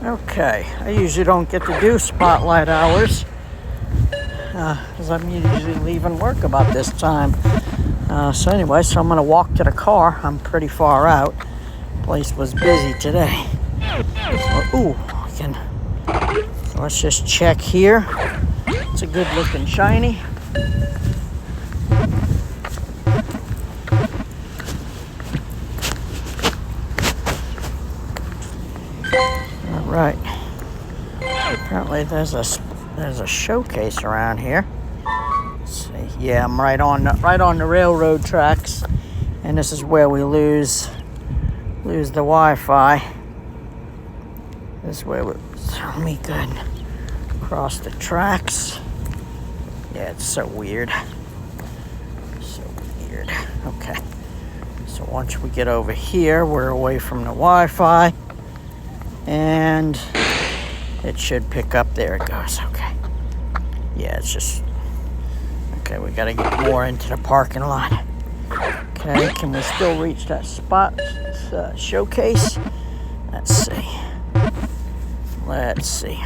Okay, I usually don't get to do spotlight hours because I'm usually leaving work about this time. So anyway, so I'm going to walk to the car. I'm pretty far out. Place was busy today. So, so let's just check here. It's a good looking shiny. All right. Apparently there's a showcase around here. Let's see. Yeah, I'm right on the railroad tracks, and this is where we lose the Wi-Fi. This way would tell me good. Across the tracks. Yeah, it's so weird. So weird. Okay. So once we get over here, we're away from the Wi-Fi, and it should pick up. There it goes. Okay. Yeah, it's just... Okay, we gotta get more into the parking lot. Okay, can we still reach that spot? Showcase? Let's see. Let's see.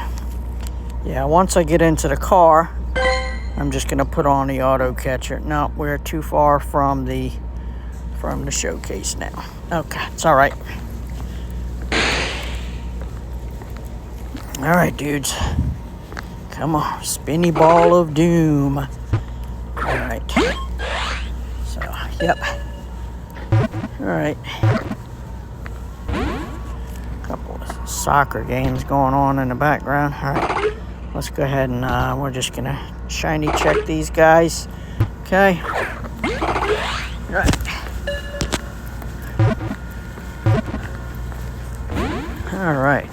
Yeah, once I get into the car, I'm just gonna put on the auto catcher. No, we're too far from the showcase now. Okay, it's all right. All right, dudes. Come on, spinny ball of doom. All right. So, yep. All right. Couple of soccer games going on in the background. All right. Let's go ahead and we're just gonna shiny check these guys. Okay. All right. All right.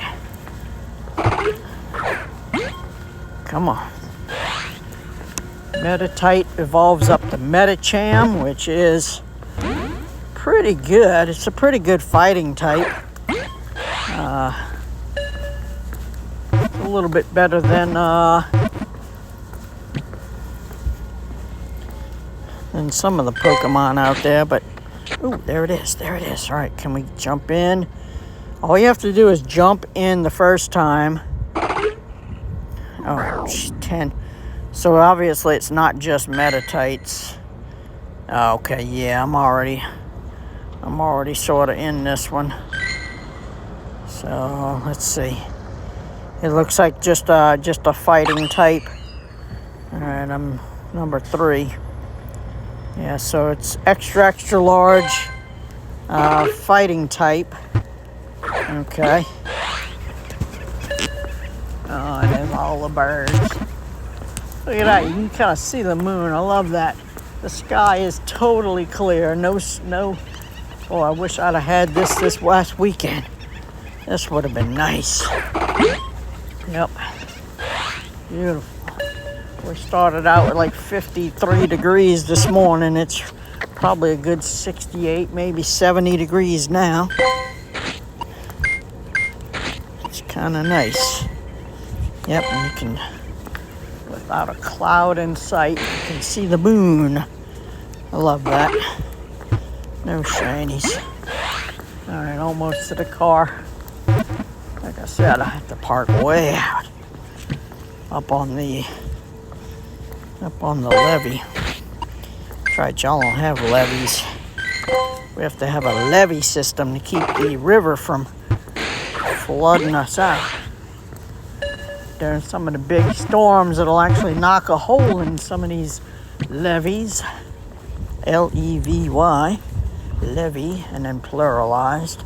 Come on. Meditite evolves up to Medicham, which is pretty good. It's a pretty good fighting type. It's a little bit better than some of the Pokemon out there, but ooh, there it is. There it is. All right, can we jump in? All you have to do is jump in the first time. Oh, 10. So obviously it's not just Meditites. Okay, yeah, I'm already sort of in this one. So let's see. It looks like just a fighting type. All right, I'm number 3. Yeah, so it's extra large fighting type. Okay. Oh, and there's all the birds. Look at that, you can kind of see the moon. I love that. The sky is totally clear. No snow. Oh, I wish I'd have had this last weekend. This would have been nice. Yep. Beautiful. We started out with like 53 degrees this morning. It's probably a good 68, maybe 70 degrees now. It's kind of nice. Yep, and you can, without a cloud in sight, you can see the moon. I love that. No shinies. All right, almost to the car. Like I said, I have to park way out. Up on the levee. That's right, y'all don't have levees. We have to have a levee system to keep the river from flooding us out. During some of the big storms, it'll actually knock a hole in some of these levees. Levy, levy, and then pluralized.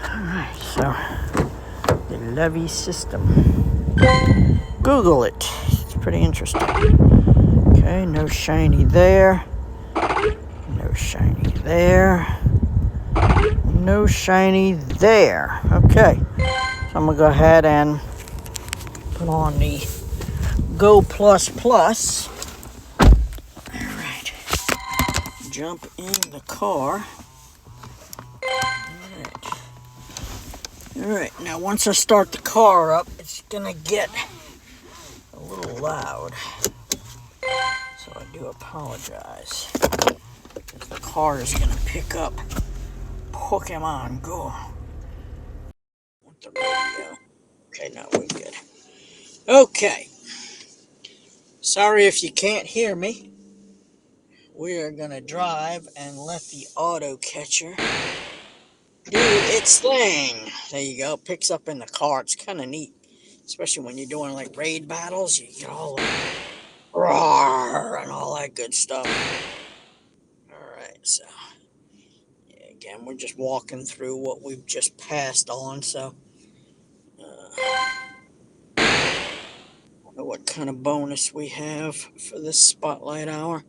Alright, so the levee system. Google it. It's pretty interesting. Okay, no shiny there. No shiny there. No shiny there. Okay, so I'm gonna go ahead and put on the Go Plus Plus. Alright. Jump in the car. Alright, now once I start the car up, it's gonna get a little loud. So I do apologize. The car is gonna pick up Pokemon Go. the radio. Okay, now we're good. Okay. Sorry if you can't hear me. We are going to drive and let the auto catcher do its thing. There you go. Picks up in the car. It's kind of neat. Especially when you're doing like raid battles. You get all the roar and all that good stuff. Alright, so yeah, again, we're just walking through what we've just passed on. So I don't know what kind of bonus we have for this spotlight hour.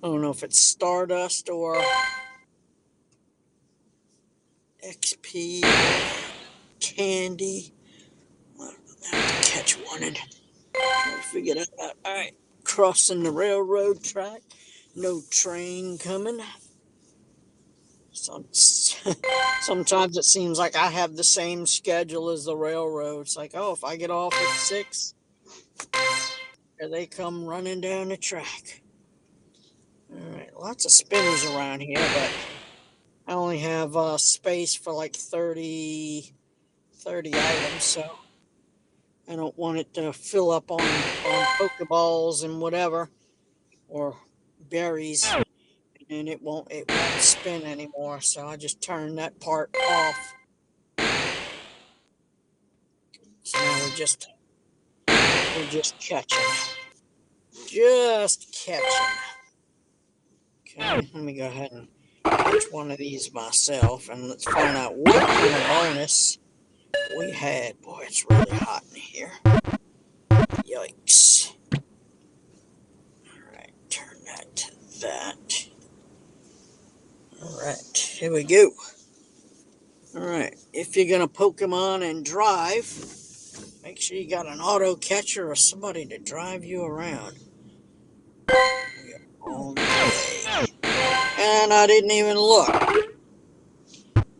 I don't know if it's Stardust or XP or Candy. I'll have to catch one and try to figure that out. Alright, crossing the railroad track. No train coming. Sometimes it seems like I have the same schedule as the railroad. It's like, oh, if I get off at 6, here they come running down the track. Alright, lots of spinners around here, but I only have space for like 30 items, so I don't want it to fill up on Pokeballs and whatever, or berries, and it won't spin anymore, so I just turn that part off. So now we're just catching. Just catching. Okay, let me go ahead and catch one of these myself, and let's find out what kind of bonus we had. Boy, it's really hot in here. Yikes. Alright, turn that to that. Alright, here we go. Alright, if you're going to Pokemon and drive, make sure you got an auto catcher or somebody to drive you around. We are on the way. And I didn't even look.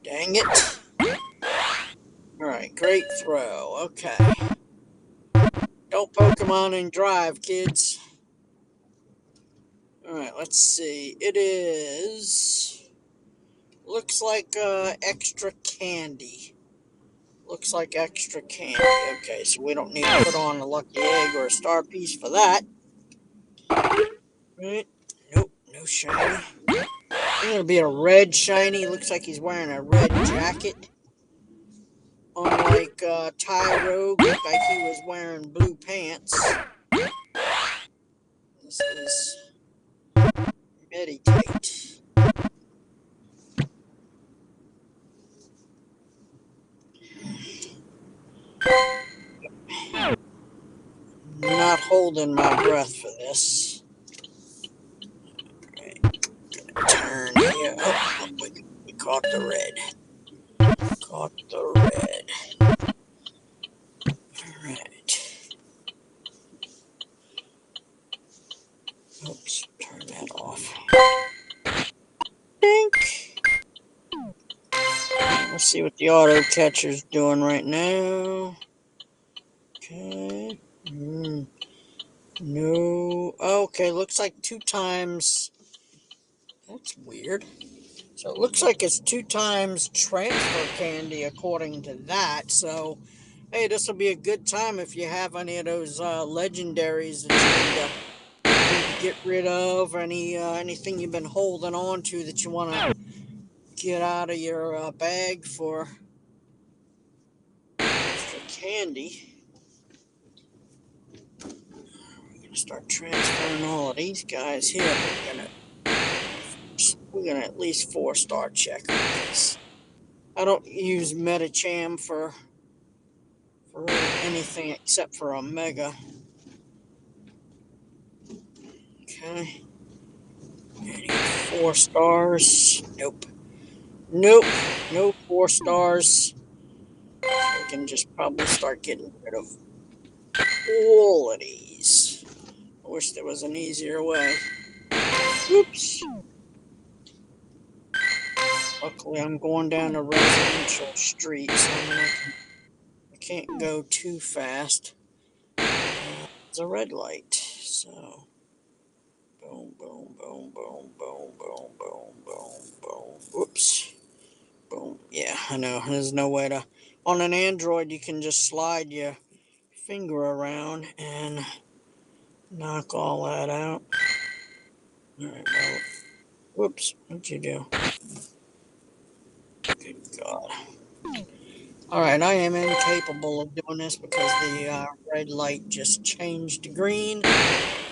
Dang it. Alright, great throw. Okay. Don't Pokemon and drive, kids. Alright, let's see. It is... Looks like extra candy. Looks like extra candy. Okay, so we don't need to put on a lucky egg or a star piece for that. Right? Nope, no shiny. It'll be a red shiny. Looks like he's wearing a red jacket. Unlike Tyrogue, looked like he was wearing blue pants. This is Meditite. Not holding my breath for this. Right. Turn here. Oh, we caught the red. Caught the red. Alright. Oops, turn that off. Dink! Let's see what the auto catcher's doing right now. Okay. No. Okay, looks like 2 times. That's weird. So it looks like it's 2 times transfer candy according to that. So, hey, this will be a good time if you have any of those legendaries that you need to get rid of, or anything you've been holding on to that you want to get out of your bag for extra candy. We're gonna start transferring all of these guys here. We're gonna at least 4-star check on this. I don't use Medicham for anything except for a mega. Okay. Any 4 stars? Nope. Nope. No 4 stars. So we can just probably start getting rid of all of these. I wish there was an easier way. Oops. Luckily, I'm going down a residential street, so I can't go too fast. There's a red light, so boom, boom, boom, boom, boom, boom, boom, boom, boom. Whoops. Boom. Yeah, I know. There's no way to On an Android, you can just slide your finger around and knock all that out. All right, well, whoops, what'd you do? Good God. All right, I am incapable of doing this because the red light just changed to green.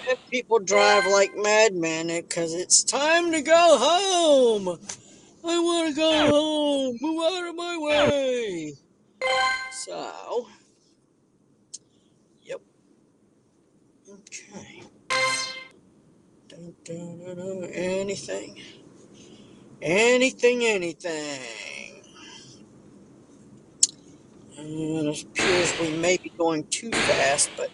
And people drive like madmen because it's time to go home. I want to go home. Move out of my way. So, yep. Okay. Dun, dun, dun, dun. Anything. Anything, anything. It appears we may be going too fast, but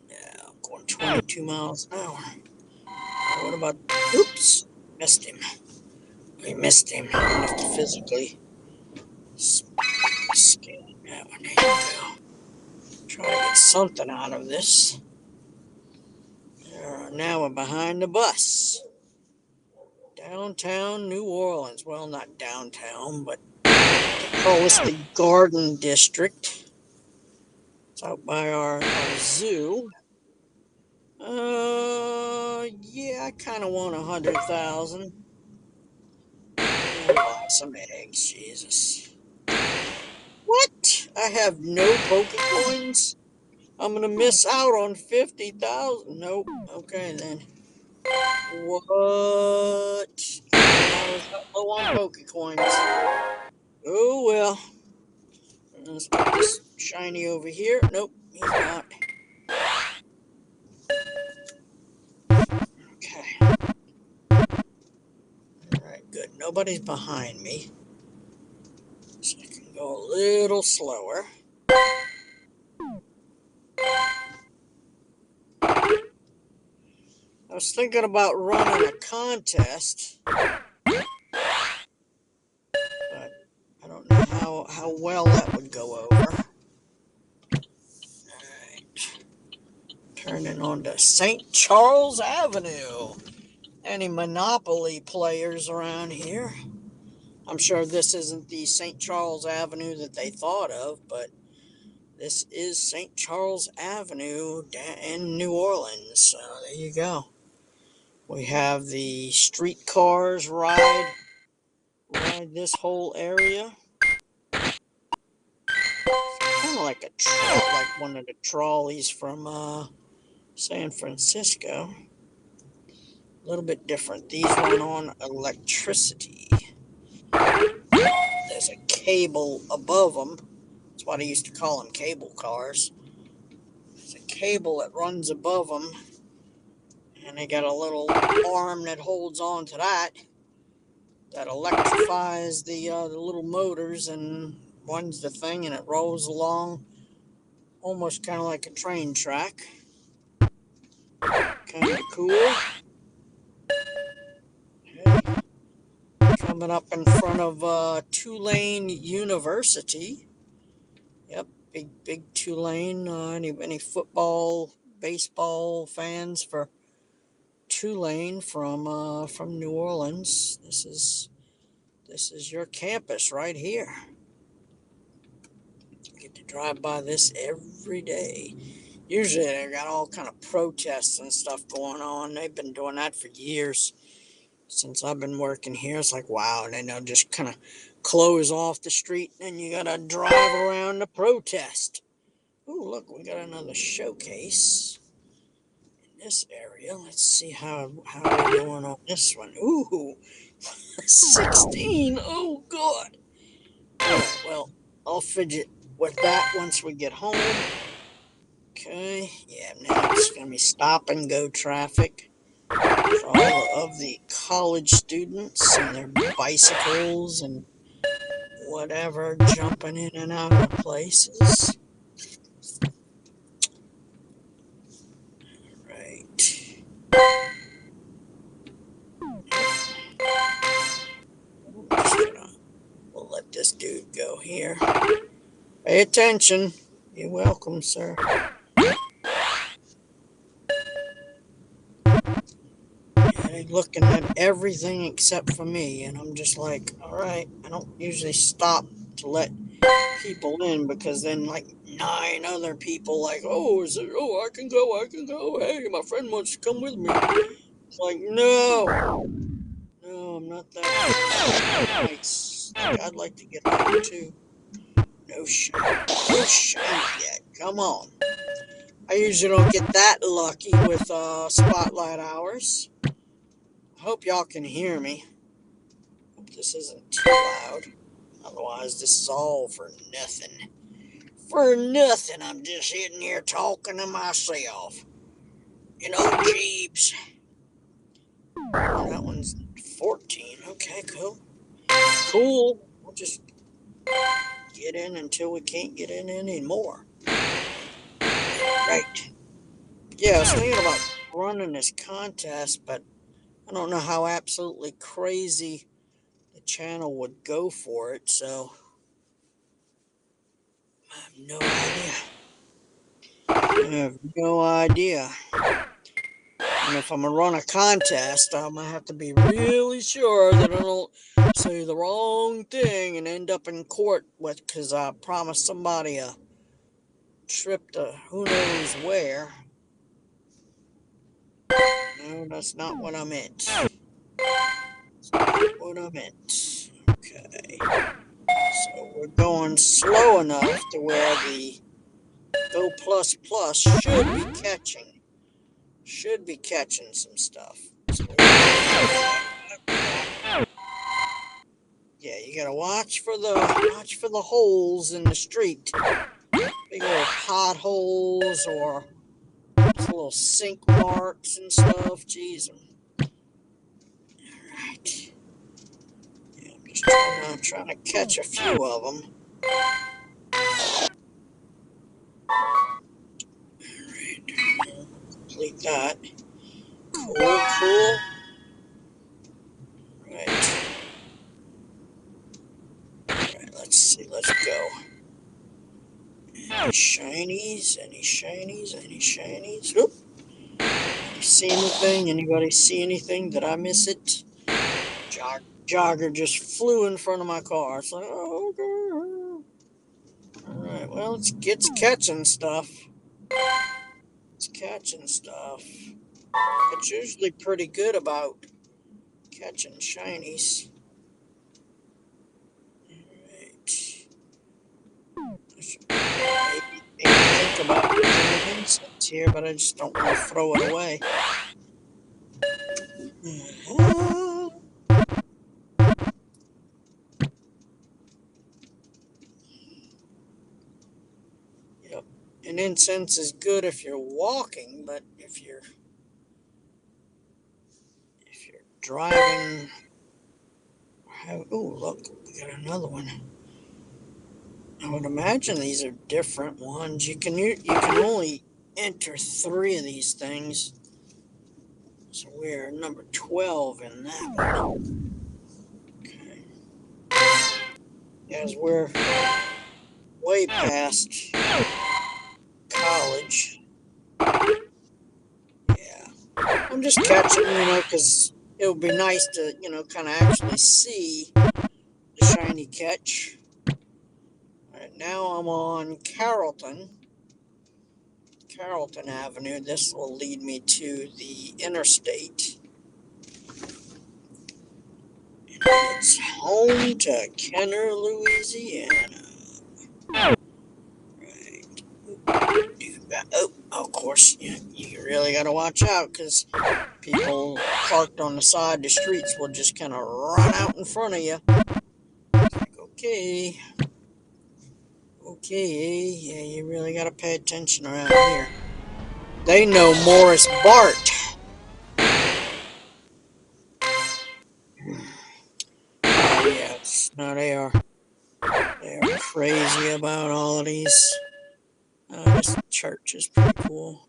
yeah, I'm going 22 miles an hour. What about, oops, missed him. We missed him. I'm going to have to physically scan that one. There you go. Try to get something out of this. Now we're behind the bus. Downtown New Orleans. Well, not downtown, but they call this the Garden District. It's out by our zoo. Yeah, I kind of want 100,000. And buy some eggs, Jesus. What? I have no Pokecoins? I'm gonna miss out on 50,000. Nope. Okay then. What? I was that low on Pokecoins. Oh well. Let's put this shiny over here. Nope, he's not. Okay. Alright, good. Nobody's behind me. So I can go a little slower. I was thinking about running a contest, but I don't know how well that would go over. Alright. Turning on to St. Charles Avenue. Any Monopoly players around here? I'm sure this isn't the St. Charles Avenue that they thought of, but this is St. Charles Avenue in New Orleans. So there you go. We have the streetcars ride this whole area. Kind of like like one of the trolleys from San Francisco. A little bit different. These run on electricity. There's a cable above them. That's why they used to call them cable cars. There's a cable that runs above them, and they got a little arm that holds on to that electrifies the little motors and runs the thing, and it rolls along almost kind of like a train track. Kind of cool. Okay. Coming up in front of Tulane University. Yep, big Tulane. Any football, baseball fans for Tulane from New Orleans? This is your campus right here. You get to drive by this every day. Usually they got all kind of protests and stuff going on. They've been doing that for years. Since I've been working here, it's like, wow, and then they'll just kind of close off the street, and you gotta drive around to protest. Ooh, look, we got another showcase in this area. Let's see how we're doing on this one. Ooh, 16. Oh, God. All right, well, I'll fidget with that once we get home. Okay, yeah, now it's gonna be stop and go traffic for all of the college students and their bicycles and whatever jumping in and out of places. Right. We'll let this dude go here. Pay attention. You're welcome, sir. Yeah, they're looking at everything except for me, and I'm just like, all right, I don't usually stop to let people in, because then like 9 other people like, oh, is it? Oh, I can go. I can go. Hey, my friend wants to come with me. It's like, no, no, I'm not that nice. Like, I'd like to get home too. No shine, no shine yet. Come on. I usually don't get that lucky with spotlight hours. I hope y'all can hear me. Hope this isn't too loud. Otherwise, this is all for nothing. For nothing. I'm just sitting here talking to myself. Jeeps. That one's 14. Okay, cool. Cool. We'll just get in until we can't get in anymore. Right. Yeah, I was thinking about running this contest, but I don't know how absolutely crazy the channel would go for it, so I have no idea. I have no idea. And if I'm gonna run a contest, I'm gonna have to be really sure that I don't say the wrong thing and end up in court with, because I promised somebody a trip to who knows where. No, that's not what I meant. That's not what I meant. Okay. So we're going slow enough to where the Go Plus Plus should be catching some stuff. So yeah, you gotta watch for the holes in the street, big old potholes or little sink marks and stuff. Jeez, all right. Yeah, I'm just trying to catch a few of them. All right, complete that. Cool, cool. Right. Alright, let's see, let's go. Any shinies? Any shinies? Any shinies? Oop. You see anything? Anybody see anything? Did I miss it? Jogger just flew in front of my car. It's like, oh, okay. Alright, well, it's catching stuff. It's catching stuff. It's usually pretty good about catching shinies. Alright. I should maybe think about using incense here, but I just don't want to throw it away. Yep. And incense is good if you're walking, but if you're driving, oh look, we got another one. I would imagine these are different ones. You can only enter 3 of these things. So we're number 12 in that one. Okay. As we're way past college. Yeah. I'm just catching, because it would be nice to, kind of actually see the shiny catch. All right, now I'm on Carrollton Avenue. This will lead me to the interstate. And it's home to Kenner, Louisiana. Right. Oh, of course, you really got to watch out, because people parked on the side of the streets will just kind of run out in front of you. Like, okay, yeah, you really got to pay attention around here. They know Morris Bart. Yes, no, they are crazy about all of these. This church is pretty cool.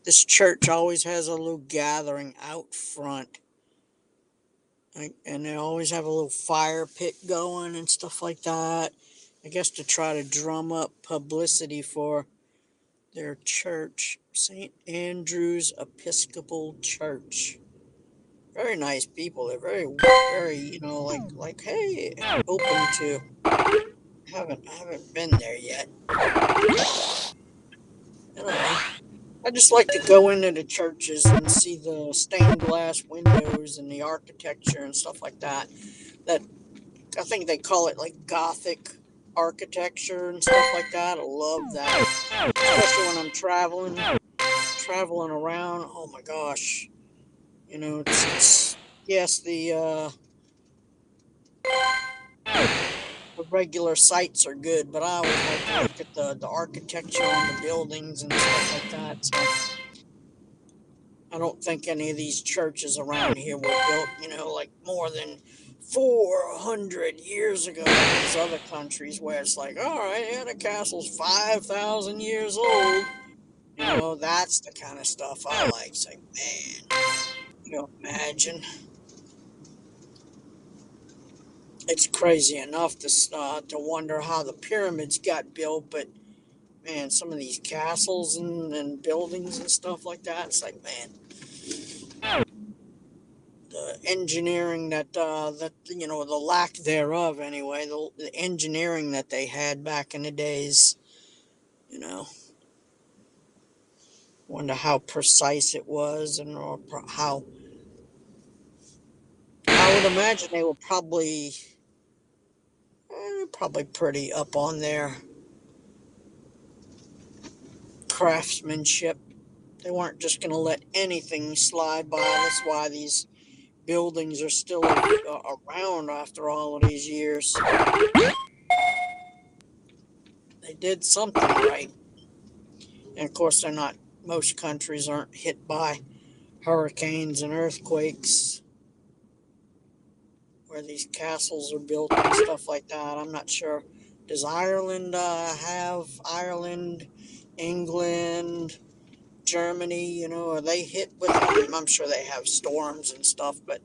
This church always has a little gathering out front. And they always have a little fire pit going and stuff like that. I guess to try to drum up publicity for their church, St. Andrew's Episcopal Church. Very nice people. They're very, very, like, hey, open to I haven't been there yet. I don't know. I just like to go into the churches and see the stained glass windows and the architecture and stuff like that. That I think they call it like Gothic architecture and stuff like that. I love that, especially when I'm traveling around. Oh my gosh, it's yes, the regular sights are good, but I always like to look at the architecture on the buildings and stuff like that. So I don't think any of these churches around here were built, like more than 400 years ago in these other countries where it's like, all right, yeah, the castle's 5,000 years old. That's the kind of stuff I like. It's like, man, imagine. It's crazy enough to wonder how the pyramids got built, but man, some of these castles and buildings and stuff like that, it's like, man, the engineering the lack thereof anyway, the engineering that they had back in the days, you know, wonder how precise it was, and or how I would imagine they were probably pretty up on their craftsmanship. They weren't just going to let anything slide by. That's why these buildings are still around after all of these years. They did something right. And of course, they're not, most countries aren't hit by hurricanes and earthquakes where these castles are built and stuff like that. I'm not sure. Does Ireland Ireland, England, Germany, are they hit with, I'm sure they have storms and stuff, but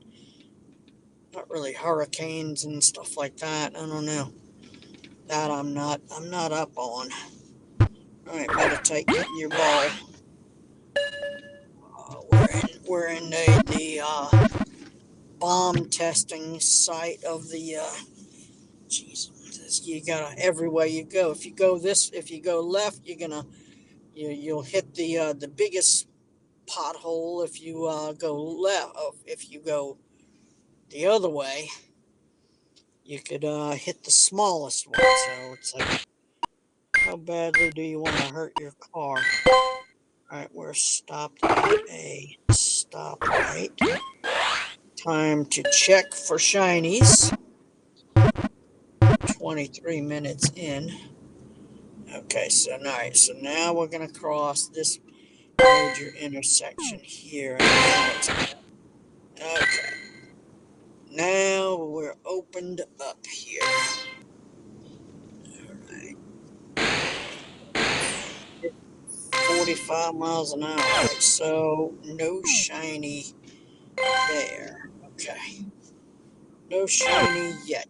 not really hurricanes and stuff like that. I don't know. That I'm not up on. All right, Meditite, get in your ball. We're in the bomb testing site of the. Jeez, you gotta everywhere you go. If you go left, you'll hit the biggest pothole. If you go left, if you go the other way, you could hit the smallest one. So it's like, how badly do you want to hurt your car? All right, we're stopped at a stoplight. Time to check for shinies. 23 minutes in. Okay, so all right, so now we're gonna cross this major intersection here. Okay, now we're opened up here. All right, 45 miles an hour. All right, so no shiny there. Okay, no shiny yet.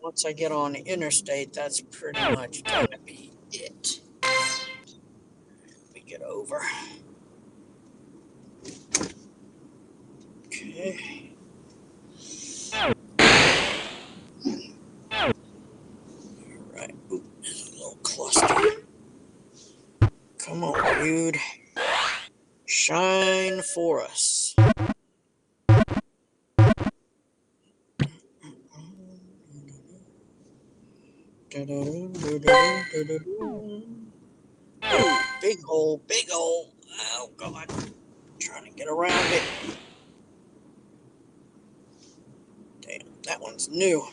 Once I get on the interstate, that's pretty much gonna be it. Let me get over. Okay. Right. Oop, there's a little cluster. Come on, dude. Shine for us. Oh, big hole, big hole. Oh, God. I'm trying to get around it. Damn, that one's new.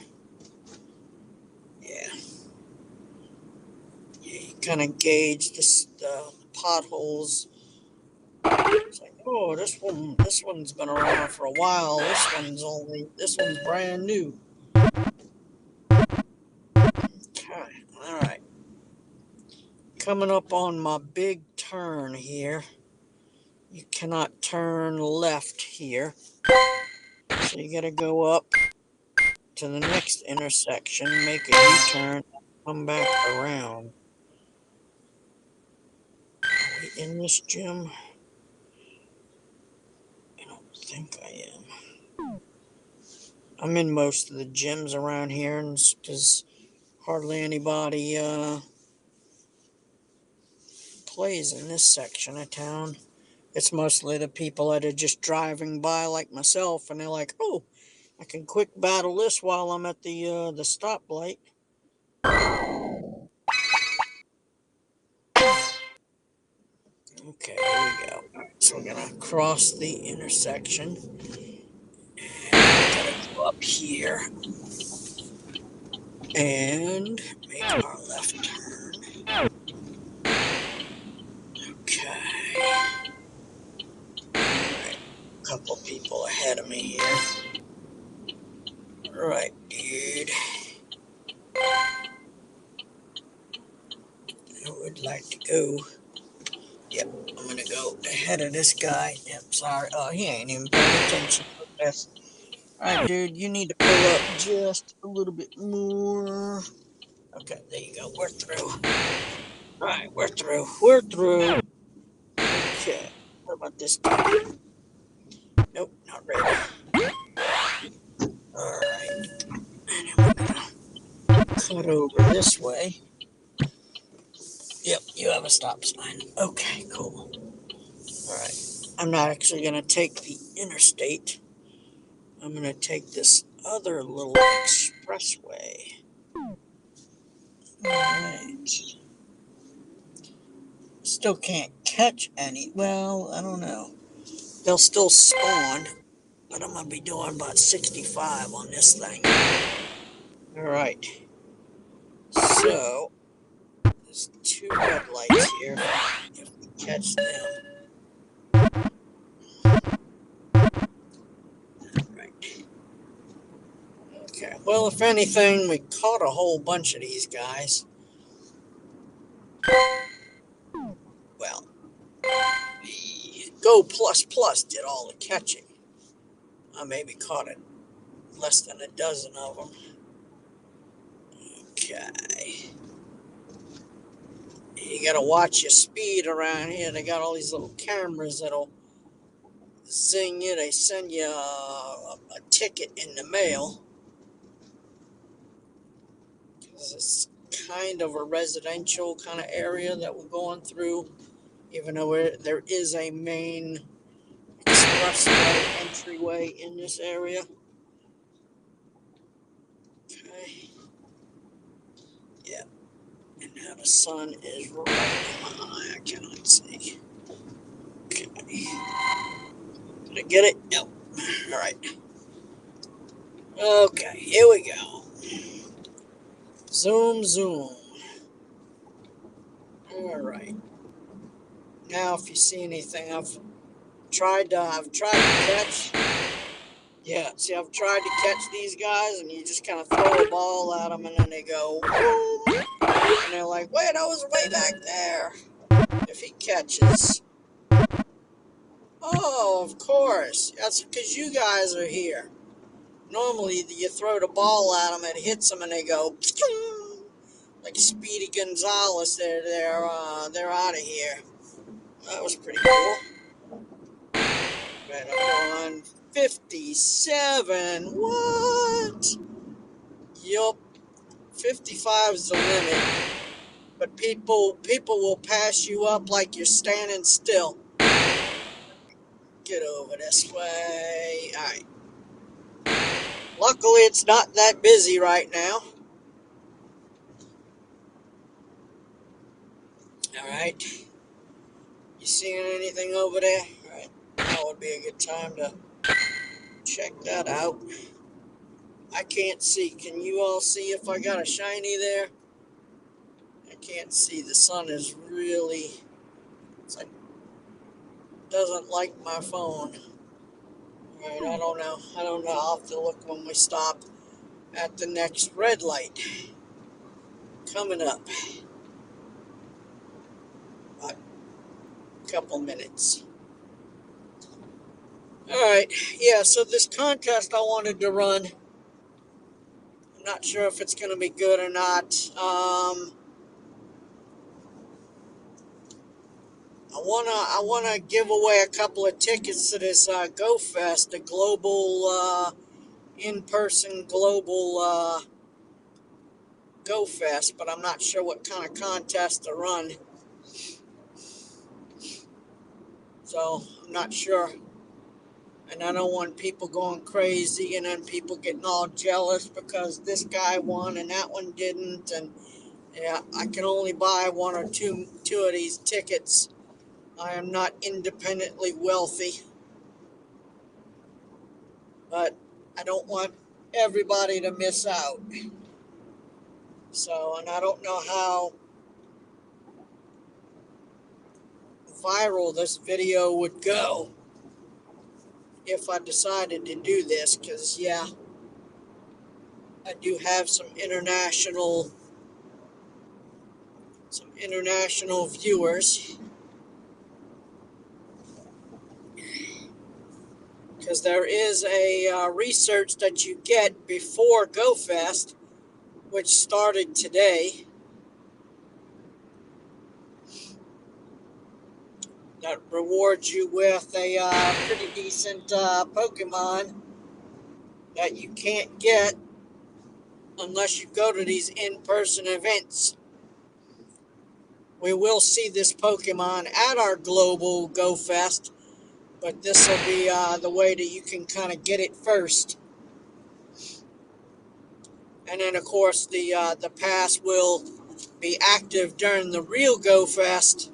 Yeah. Yeah, you kind of gauge the potholes. It's like, oh, this one's been around for a while. This one's brand new. Okay, all right. Coming up on my big turn here. You cannot turn left here. So you gotta go up to the next intersection, make a U-turn, come back around. Are we in this gym? I don't think I am. I'm in most of the gyms around here, and because hardly anybody plays in this section of town. It's mostly the people that are just driving by like myself, and they're like, oh, I can quick battle this while I'm at the stoplight. Okay, here we go. All right, so we're gonna cross the intersection. Gotta go up here and make our left turn. Okay. Alright. A couple people ahead of me here. Alright, dude. I would like to go. Yep, I'm gonna go ahead of this guy. Yep, sorry. Oh, he ain't even paying attention. Alright, dude, you need to pull up just a little bit more. Okay, there you go. We're through. Alright, we're through. We're through. Okay. What about this guy? Nope, not ready. Alright. And I'm gonna cut over this way. Yep, you have a stop sign. Okay, cool. Alright. I'm not actually gonna take the interstate. I'm gonna take this other little expressway. Alright. Still can't catch any. Well, I don't know. They'll still spawn, but I'm gonna be doing about 65 on this thing. Alright. So, there's two red lights here. If we catch them. Right. Okay. Well, if anything, we caught a whole bunch of these guys. Well, the Go Plus Plus did all the catching. I maybe caught it less than a dozen of them. Okay. You gotta watch your speed around here. They got all these little cameras that'll zing you. They send you a ticket in the mail. Because it's kind of a residential kind of area that we're going through. Even though there is a main expressway entryway in this area. Okay. Yeah. And now the sun is right in my eye. I cannot see. Okay. Did I get it? Nope. All right. Okay, here we go. Zoom, zoom. All right. Now, if you see anything, I've tried to catch. Yeah, see, I've tried to catch these guys, and you just kind of throw a ball at them, and then they go, boom, and they're like, wait, I was way back there. If he catches, oh, of course, that's because you guys are here. Normally, you throw the ball at them, it hits them, and they go, like Speedy Gonzalez. They're out of here. That was pretty cool. Right, I'm on 57. What? Yup. 55 is the limit. But people will pass you up like you're standing still. Get over this way. All right. Luckily, it's not that busy right now. All right. You seeing anything over there? All right. That would be a good time to check that out. I can't see. Can you all see if I got a shiny there? I can't see. The sun is really, it's like, doesn't like my phone. All right, I don't know. I'll have to look when we stop at the next red light. Coming up. About a couple minutes. All right. Yeah, so this contest I wanted to run, I'm not sure if it's going to be good or not. I wanna give away a couple of tickets to this Go Fest, a global in-person global Go Fest, but I'm not sure what kind of contest to run. So I'm not sure. And I don't want people going crazy and then people getting all jealous because this guy won and that one didn't. And yeah, I can only buy one or two of these tickets. I am not independently wealthy, but I don't want everybody to miss out. So, and I don't know how viral this video would go if I decided to do this, because yeah, I do have some international viewers, because there is a research that you get before GoFest, which started today, that rewards you with a pretty decent Pokemon that you can't get unless you go to these in-person events. We will see this Pokemon at our global Go Fest, but this will be the way that you can kind of get it first. And then, of course, the pass will be active during the real Go Fest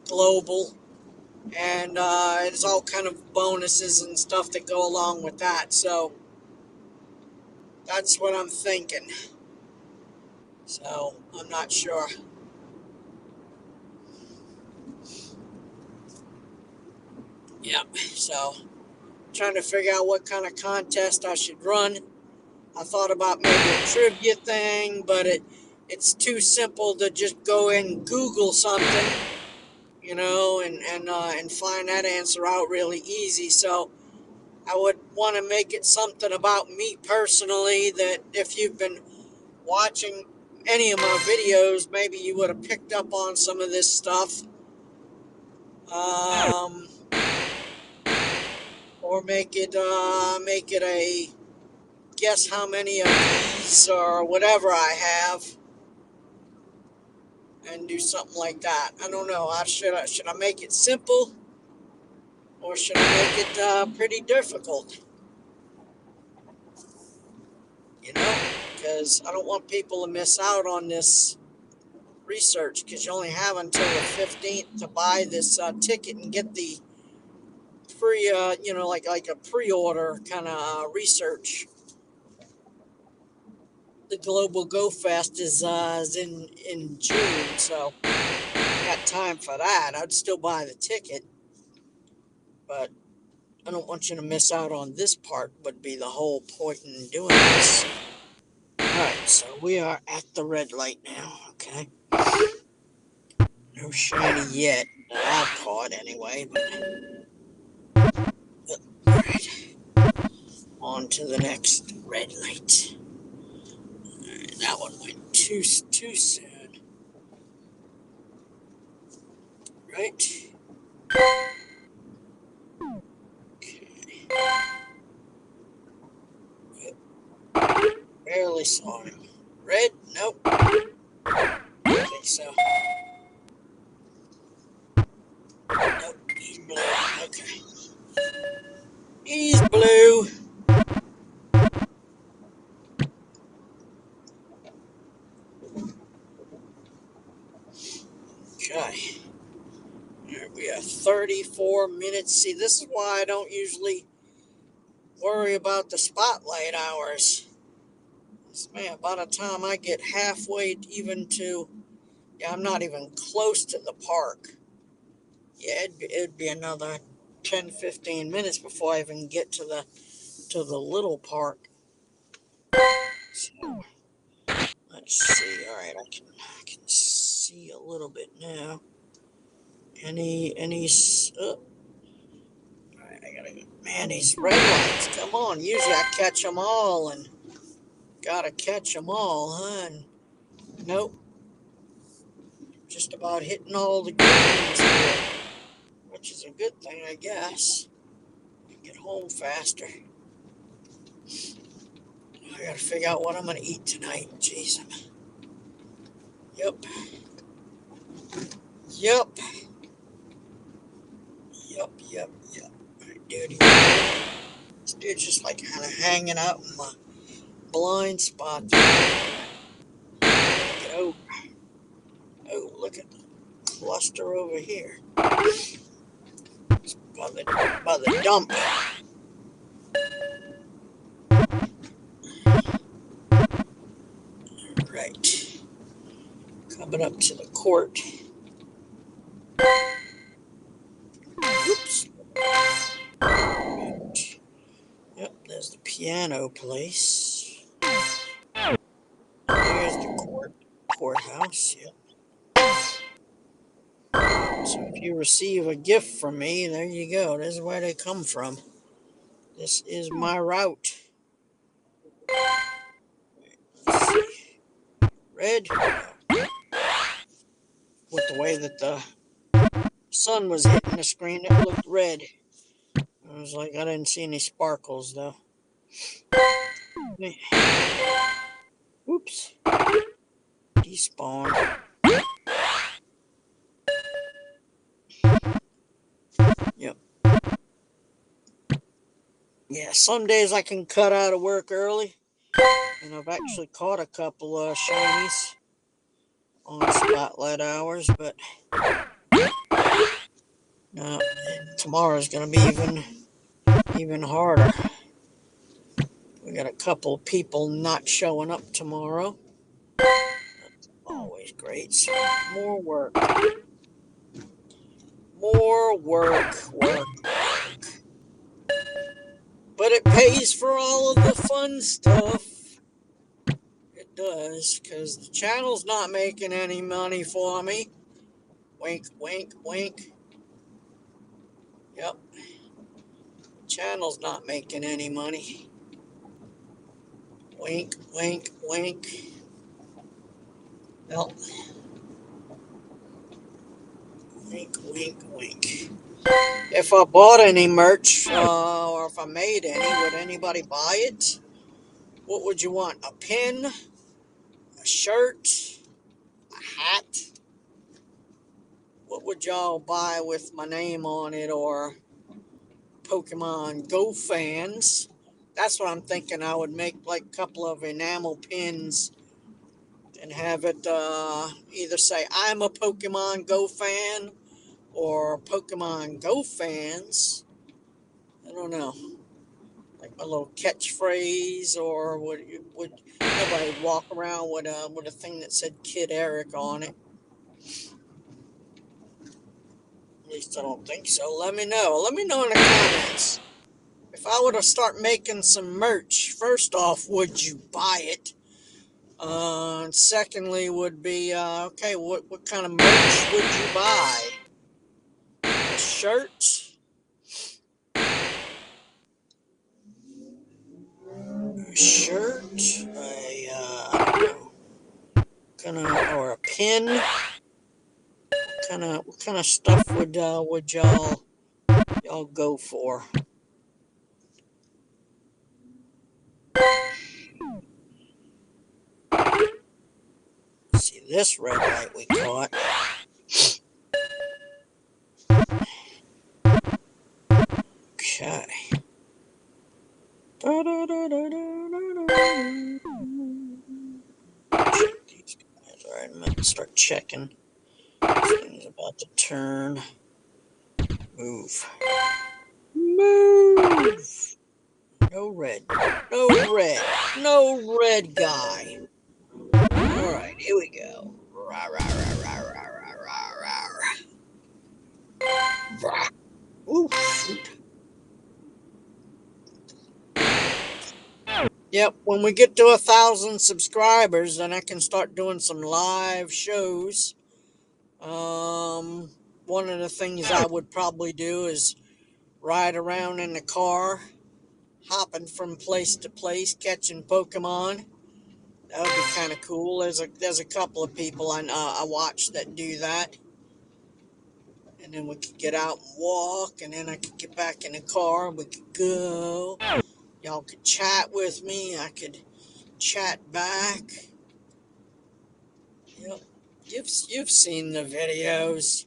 global, and it's all kind of bonuses and stuff that go along with that. So that's what I'm thinking. So I'm not sure. Yeah. So trying to figure out what kind of contest I should run. I thought about maybe a trivia thing, but it's too simple to just go and Google something, you know, and find that answer out really easy. So I would want to make it something about me personally, that if you've been watching any of my videos, maybe you would have picked up on some of this stuff. Or make it a guess how many of these or whatever I have, and do something like that. I don't know. Should I make it simple, or should I make it pretty difficult? You know, because I don't want people to miss out on this research, because you only have until the 15th to buy this ticket and get the free, you know, like a pre-order kind of research. The Global Go Fest is in June, so I got time for that. I'd still buy the ticket, but I don't want you to miss out on this part, would be the whole point in doing this. Alright, so we are at the red light now, okay? No shiny yet, that I've caught anyway, but alright. On to the next red light. Alright, that one went too soon. Right? Okay. Barely saw him. Red? Nope. I think so. Nope, he's blue. Okay. He's blue. Okay. We have 34 minutes. See, this is why I don't usually worry about the spotlight hours. Man, by the time I get halfway even to, yeah, I'm not even close to the park. Yeah, it'd be another 10, 15 minutes before I even get to the little park. So, let's see. All right, I can see a little bit now. Any all right, I gotta go. Man, these red lights, come on. Usually I catch them all, and gotta catch them all, huh? And nope. Just about hitting all the greens here, which is a good thing, I guess. Get home faster. I gotta figure out what I'm gonna eat tonight. Jeez. Yep. Yep. Yep. Yep. Yep. Alright, dude. This dude's just like kind of hanging out in my blind spot. Oh, oh, look at the cluster over here. It's by the dump. Right. Coming up to the court. Oops. Yep, there's the piano place. There's the courthouse. Yep. So if you receive a gift from me, there you go. This is where they come from. This is my route. Let's see. Red. With the way that the sun was hitting the screen, it looked red. I was like, I didn't see any sparkles though. Oops. Despawn. Yep. Yeah, some days I can cut out of work early. And I've actually caught a couple of shinies on spotlight hours, but tomorrow's gonna be even harder. We got a couple of people not showing up tomorrow. That's always great. So more work. More work. But it pays for all of the fun stuff. It does, because the channel's not making any money for me. Wink, wink, wink. Yep. The channel's not making any money. Wink, wink, wink. Well, wink, wink, wink. If I bought any merch, or if I made any, would anybody buy it? What would you want? A pin? A shirt? A hat? What would y'all buy with my name on it, or Pokemon Go fans? That's what I'm thinking. I would make like a couple of enamel pins and have it either say I'm a Pokemon Go fan or Pokemon Go fans. I don't know. Like my little catchphrase, or would nobody walk around with a thing that said Kid Eric on it? At least I don't think so. Let me know. Let me know in the comments. If I were to start making some merch, first off, would you buy it? And secondly, would be okay. What kind of merch would you buy? A shirt, or a pin. What kind of stuff would y'all go for? See this red light we caught. Okay. Check these guys. All right, I'm gonna start checking. This thing's about to turn. Move. Move. No red. No red. No red guy. All right, here we go. Rah, rah, rah, rah, rah, rah, rah, rah. Rah. Ooh, shoot. Yep, when we get to 1,000 subscribers, then I can start doing some live shows. One of the things I would probably do is ride around in the car, hopping from place to place, catching Pokemon. That would be kind of cool. There's a couple of people I watch that do that. And then we could get out and walk, and then I could get back in the car, and we could go. Y'all could chat with me. I could chat back. Yep. You've seen the videos.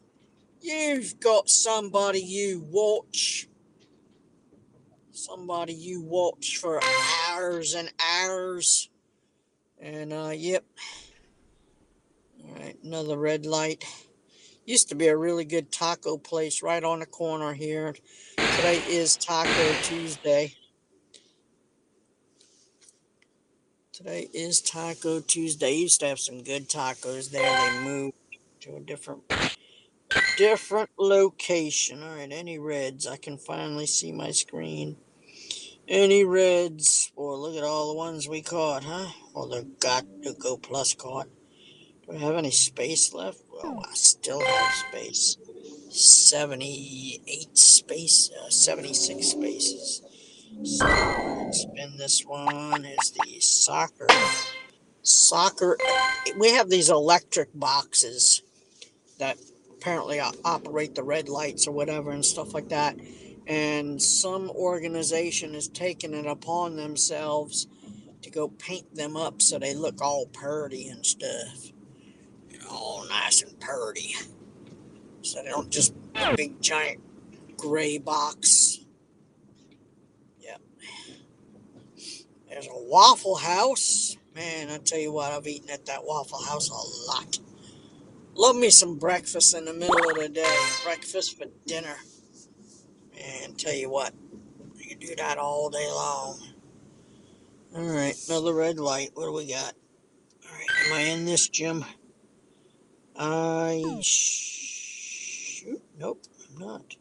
You've got somebody you watch for hours and hours. And yep, all right, another red light. Used to be a really good taco place right on the corner here. Today is Taco Tuesday. Today is Taco Tuesday. Used to have some good tacos there. They moved to a different location. All right, any reds? I can finally see my screen. Any reds? Boy, look at all the ones we caught, huh? Well, they're got to go plus caught. Do I have any space left? Well, I still have space. 78 space, 76 spaces. So let's spin this one. Is the soccer. We have these electric boxes that apparently operate the red lights or whatever and stuff like that. And some organization has taken it upon themselves to go paint them up so they look all purty and stuff. All nice and purty. So they don't just a big giant gray box. Yeah. There's a Waffle House. Man, I tell you what, I've eaten at that Waffle House a lot. Love me some breakfast in the middle of the day. Breakfast for dinner. And tell you what, you can do that all day long. Alright, another red light. What do we got? Alright, am I in this gym? Shoot. Nope, I'm not.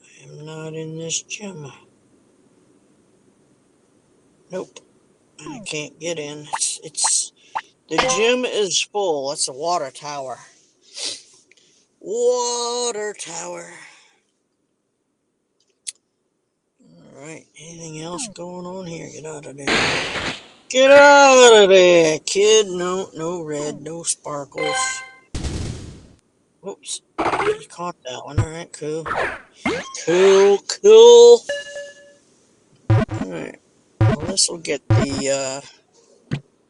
I am not in this gym. Nope. I can't get in. The gym is full. That's a water tower. Water tower. Alright, anything else going on here? Get out of there. Get out of there, kid. No, no red, no sparkles. Whoops. You caught that one. Alright, cool. Cool. Alright. Well, this will get the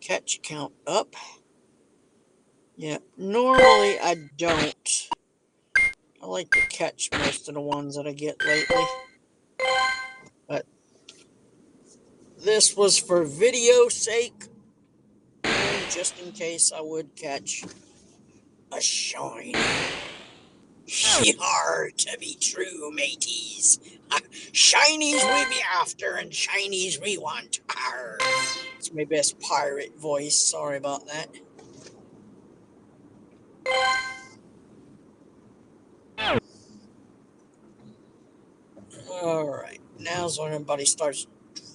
catch count up. Yeah, normally I don't. I like to catch most of the ones that I get lately. But this was for video sake. And just in case I would catch a shine. Hard to be true, mateys. Shinies we be after, and shinies we want. Arr. It's my best pirate voice. Sorry about that. Alright, now's when everybody starts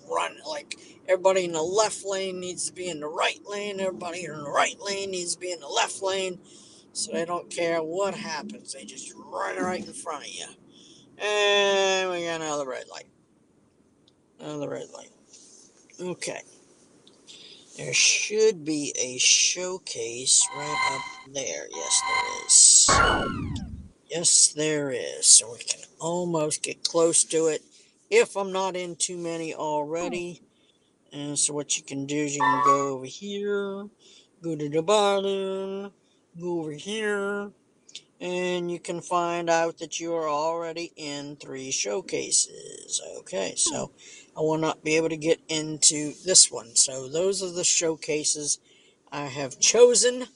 running. Like, everybody in the left lane needs to be in the right lane. Everybody in the right lane needs to be in the left lane. So they don't care what happens. They just run right in front of you. And we got another red light. Another red light. Okay. There should be a showcase right up there. Yes, there is. Yes, there is. So we can almost get close to it if I'm not in too many already. And so what you can do is you can go over here, go to the bottom, go over here, and you can find out that you are already in 3 showcases. Okay, so I will not be able to get into this one. So those are the showcases I have chosen.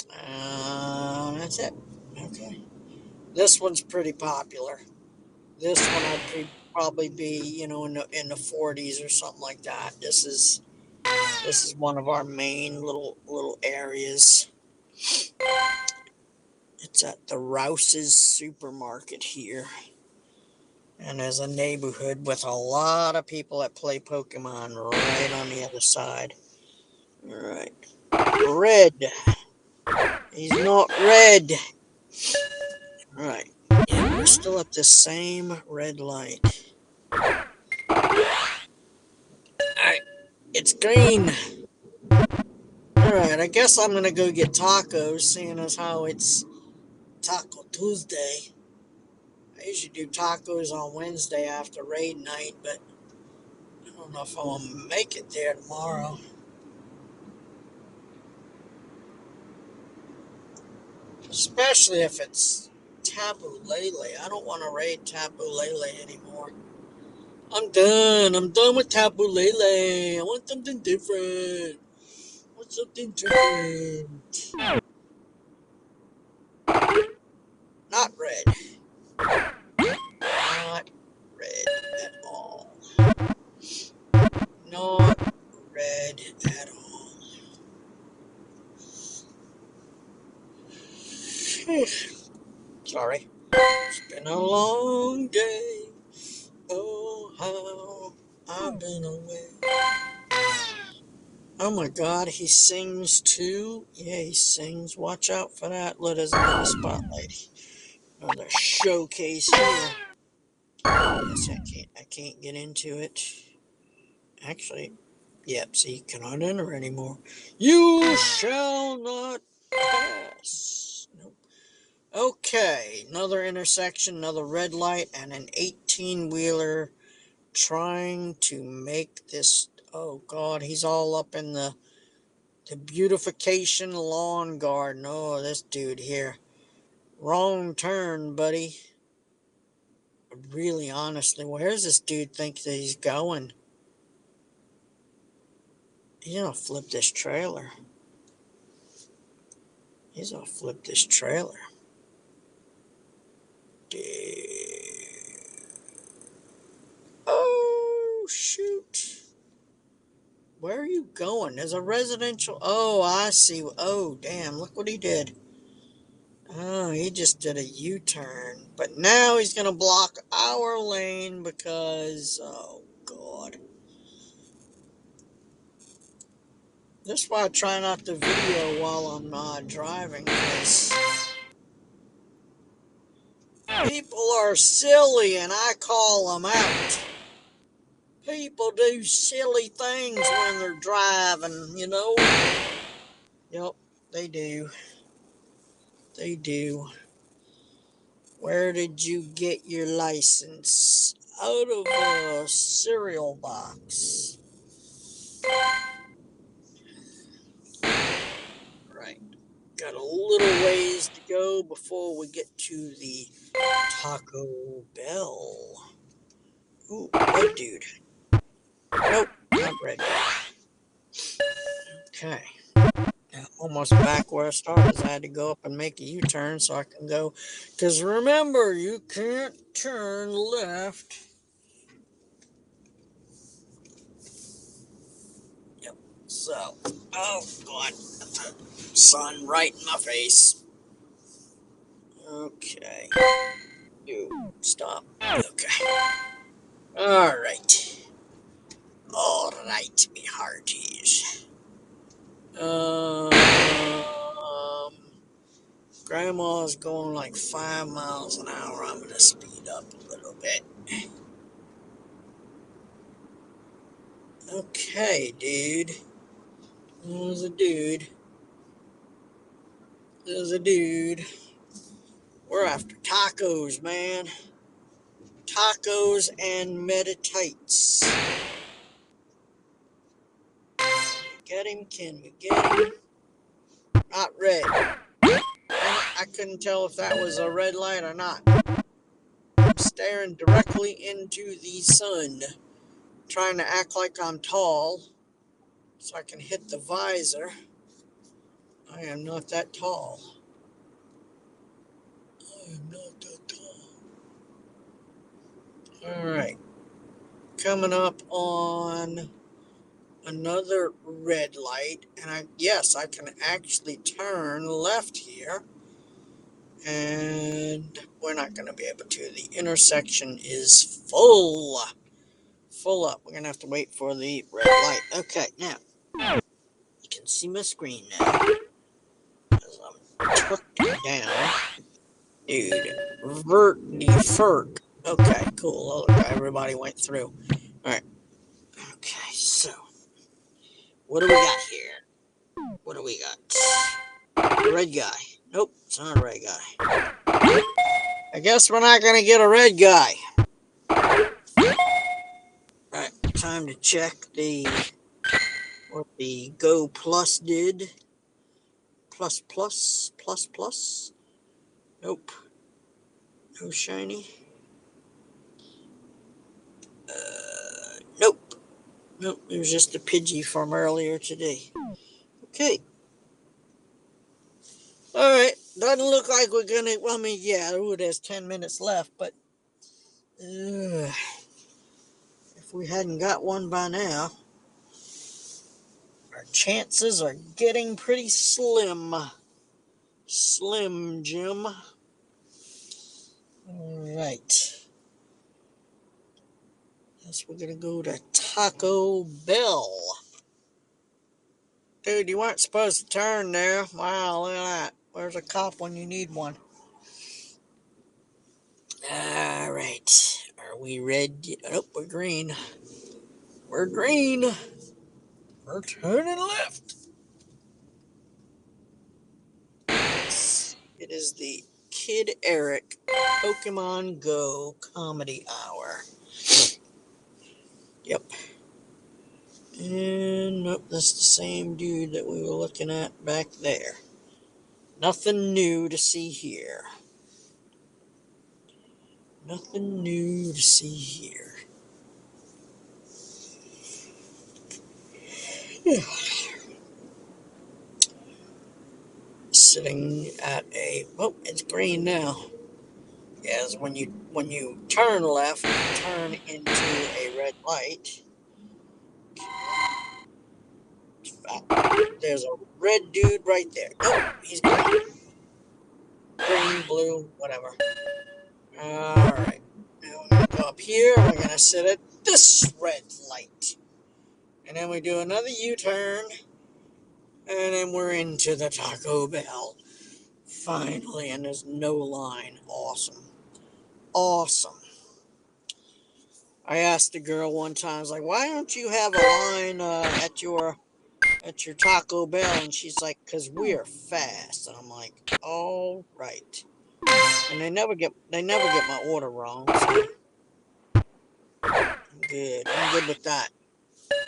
That's it. Okay. This one's pretty popular. This one I'd probably be, in the 40s or something like that. This is one of our main little areas. It's at the Rouse's supermarket here. And there's a neighborhood with a lot of people that play Pokemon right on the other side. Alright. Red. He's not red. Alright. Yeah, we're still at the same red light. Alright. It's green. Alright, I guess I'm gonna go get tacos, seeing as how it's Taco Tuesday. I usually do tacos on Wednesday after raid night, but I don't know if I'm gonna make it there tomorrow. Especially if it's Tapu Lele. I don't want to raid Tapu Lele anymore. I'm done. I'm done with Tapu Lele. I want something different. I want something different. Not red. Not red at all. Not red at all. Sorry. It's been a long day. Oh, how I've been away. Oh my god, he sings too? Yeah, he sings. Watch out for that. Let us get a spotlight. Another showcase here. Yes, I can't get into it. Actually, yep, see, cannot enter anymore. You shall not pass. Nope. Okay, another intersection, another red light, and an 18-wheeler trying to make this. Oh god, he's all up in the beautification lawn garden. Oh, this dude here. Wrong turn, buddy. Really, honestly, where's this dude think that he's going? He's gonna flip this trailer. He's gonna flip this trailer. Oh, shoot. Where are you going? There's a residential. Oh, I see. Oh, damn. Look what he did. Oh, he just did a U-turn. But now he's going to block our lane because, oh, God. That's why I try not to video while I'm driving, because people are silly and I call them out. People do silly things when they're driving, you know? Yep, they do. They do. Where did you get your license? Out of a cereal box. Right. Got a little ways to go before we get to the Taco Bell. Ooh, red dude. Nope, not red dude. Okay. Now, almost back where I started. I had to go up and make a U-turn so I can go. Because remember, you can't turn left. Yep. So, oh, God. Sun right in my face. Okay. You stop. Okay. All right. All right, me hearties. Um, Grandma's going like 5 miles an hour. I'm gonna speed up a little bit. Okay, dude. There's a dude. There's a dude. We're after tacos, man. Tacos and Meditites. Get him? Can we get him? Not red. I couldn't tell if that was a red light or not. I'm staring directly into the sun, trying to act like I'm tall so I can hit the visor. I am not that tall. I am not that tall. Alright. Coming up on another red light. And yes, I can actually turn left here. And we're not going to be able to. The intersection is full up. We're going to have to wait for the red light. Okay, now, you can see my screen now. As I'm tucked down. Dude, Ferk. Okay, cool. Look, everybody went through. Alright. Okay, so, what do we got here? What do we got? A red guy. Nope, it's not a red guy. I guess we're not going to get a red guy. Right, time to check what the Go Plus did. Plus. Nope. No shiny. Nope. Nope. It was just a Pidgey from earlier today. Okay. Alright. Doesn't look like we're gonna. Well, I mean, yeah, ooh, there's 10 minutes left, but. If we hadn't got one by now, our chances are getting pretty slim. Slim Jim. Alright. Guess we're gonna go to Taco Bell. Dude, you weren't supposed to turn there. Wow, look at that. Where's a cop when you need one? Alright. Are we ready? Oh, we're green. We're green. We're turning left. It is the Kid Eric Pokemon Go Comedy Hour. Yep. And nope, that's the same dude that we were looking at back there. Nothing new to see here. Nothing new to see here. Sitting at a it's green now. Yes, when you turn left, you turn into a red light. There's a red dude right there. Nope, he's green. Green, blue, whatever. Alright. Now we're gonna go up here, we're gonna sit at this red light. And then we do another U-turn. And then we're into the Taco Bell. Finally, and there's no line. Awesome. Awesome. I asked the girl one time, I was like, why don't you have a line at your Taco Bell? And she's like, because we're fast. And I'm like, all right. And they never get my order wrong. So I'm good. I'm good with that.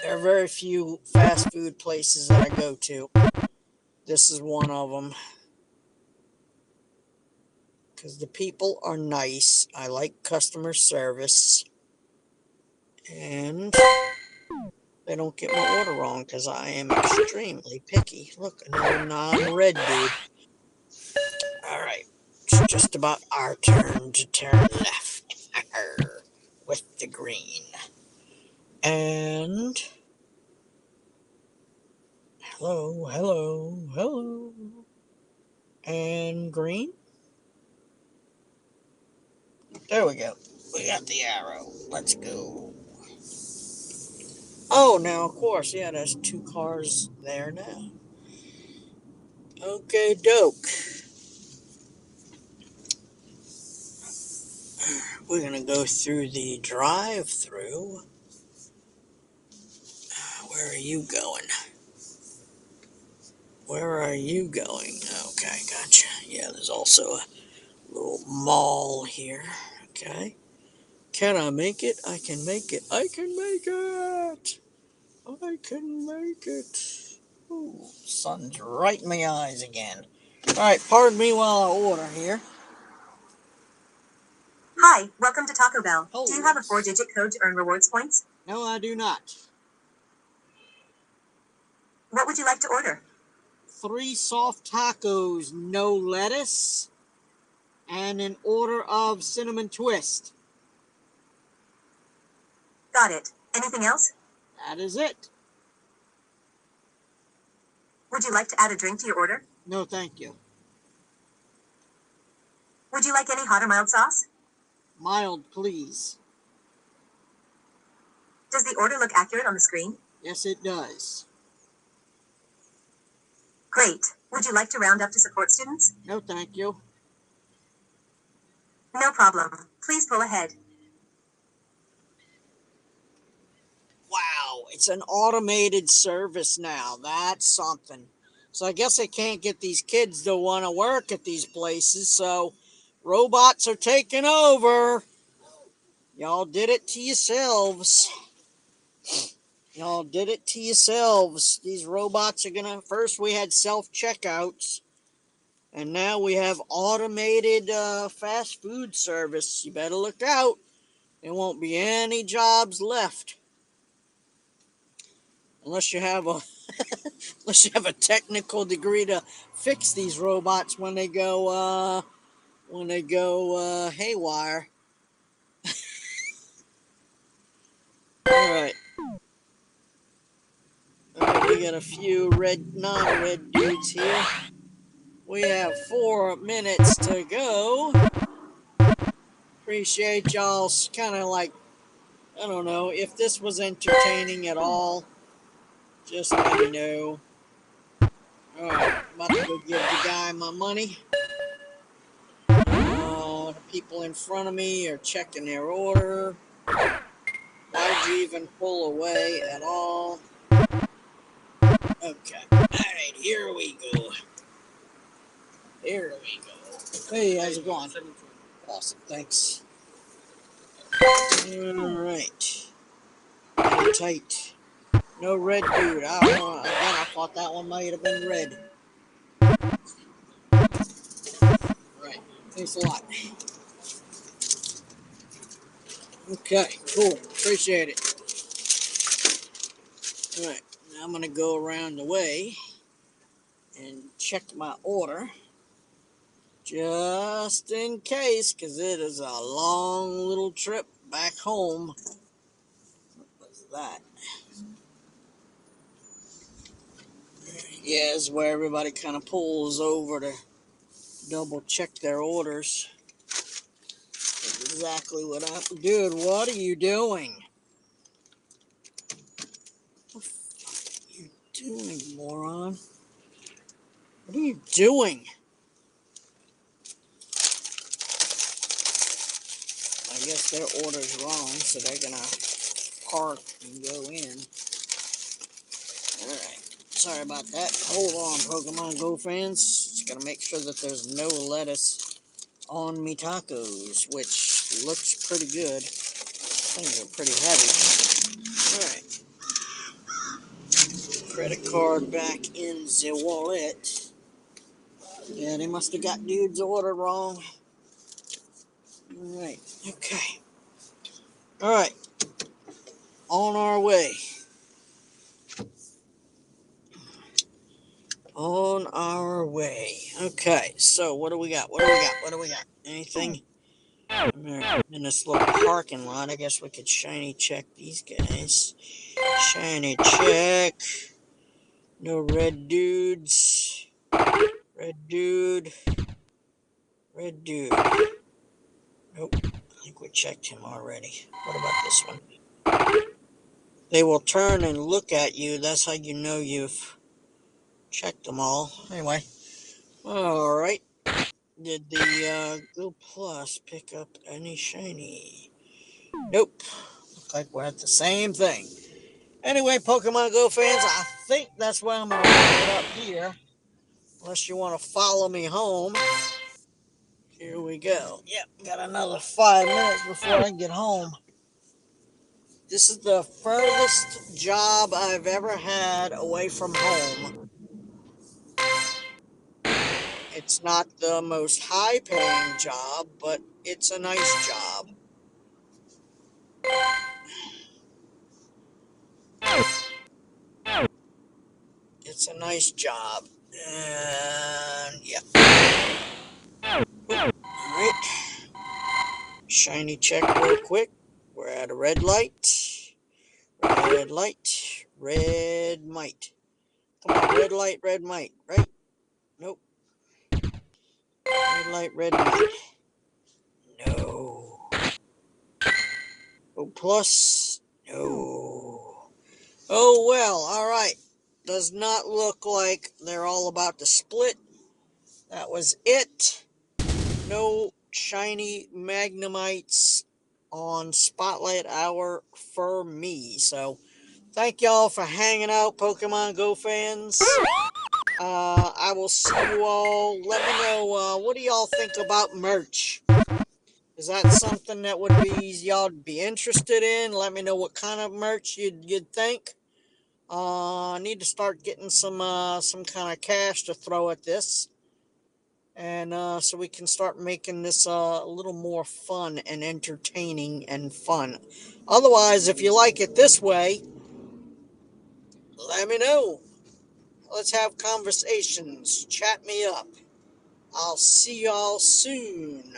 There are very few fast food places that I go to. This is one of them. Because the people are nice. I like customer service. And they don't get my order wrong because I am extremely picky. Look, another non-red dude. Alright. It's just about our turn to turn left. With the green. And... Hello, hello, hello. And green. There we go. We got the arrow. Let's go. Oh, now, of course, yeah, there's two cars there now. Okay, doke. We're going to go through the drive-through. Where are you going? Where are you going? Okay, gotcha. Yeah, there's also a little mall here. Okay. Can I make it? I can make it. I can make it. I can make it. Ooh, sun's right in my eyes again. All right, pardon me while I order here. Hi, welcome to Taco Bell. Oh, do you have a 4-digit code to earn rewards points? No, I do not. What would you like to order? 3 soft tacos, no lettuce, and an order of cinnamon twist. Got it. Anything else? That is it. Would you like to add a drink to your order? No, thank you. Would you like any hot or mild sauce? Mild, please. Does the order look accurate on the screen? Yes, it does. Great. Would you like to round up to support students? No, thank you. No problem. Please pull ahead. Wow, it's an automated service now. That's something. So I guess I can't get these kids to want to work at these places, so robots are taking over. Y'all did it to yourselves. Y'all did it to yourselves. These robots are gonna... First we had self-checkouts, And now we have automated fast food service. You better look out. There won't be any jobs left unless you have a unless you have a technical degree to fix these robots when they go haywire. All right. We got a few non-red dudes here. We have 4 minutes to go. Appreciate y'all's kind of like, I don't know, if this was entertaining at all, just let me know. Alright, about to go give the guy my money. The people in front of me are checking their order. Why'd you even pull away at all? Okay, alright, here we go. Here we go. Hey, how's it going? Awesome, thanks. Alright. Meditite. No red dude. I don't know. Again, I thought that one might have been red. Right. Thanks a lot. Okay, cool. Appreciate it. Alright. Now I'm going to go around the way and check my order. Just in case, because it is a long little trip back home. What was that? Yeah, it's where everybody kind of pulls over to double check their orders. Exactly what I'm... Dude, what are you doing? What are you doing, moron? What are you doing? I guess their order's wrong, so they're gonna park and go in. Alright, sorry about that. Hold on, Pokemon Go fans. Just gotta make sure that there's no lettuce on me tacos, which looks pretty good. Things are pretty heavy. Alright. Credit card back in the wallet. Yeah, they must have got dude's order wrong. Alright, okay. Alright, on our way. On our way. Okay, so what do we got? What do we got? What do we got? Anything? In this little parking lot, I guess we could shiny check these guys. Shiny check. No red dudes. Red dude. Red dude. Nope. I think we checked him already. What about this one? They will turn and look at you. That's how you know you've checked them all. Anyway. Alright. Did the Go Plus pick up any shiny? Nope. Looks like we're at the same thing. Anyway, Pokemon Go fans, I think that's where I'm going to wrap it up here. Unless you want to follow me home. Here we go. Yep, got another 5 minutes before I get home. This is the furthest job I've ever had away from home. It's not the most high-paying job, but it's a nice job. It's a nice job. And, yeah. Alright. Shiny check real quick. We're at a red light. Red light. Red might. Come on, red light, red might. Right? Nope. Red light, red might. No. Oh, plus. No. Oh, well. Alright. Does not look like they're all about to split. That was it. No shiny Magnemites on Spotlight Hour for me. So, thank y'all for hanging out, Pokemon Go fans. I will see you all. Let me know, what do y'all think about merch? Is that something that would be y'all be interested in? Let me know what kind of merch you'd think. I need to start getting some kind of cash to throw at this. and so we can start making this a little more fun and entertaining and fun. Otherwise, if you like it this way, let me know. Let's have conversations. Chat me up. I'll see y'all soon.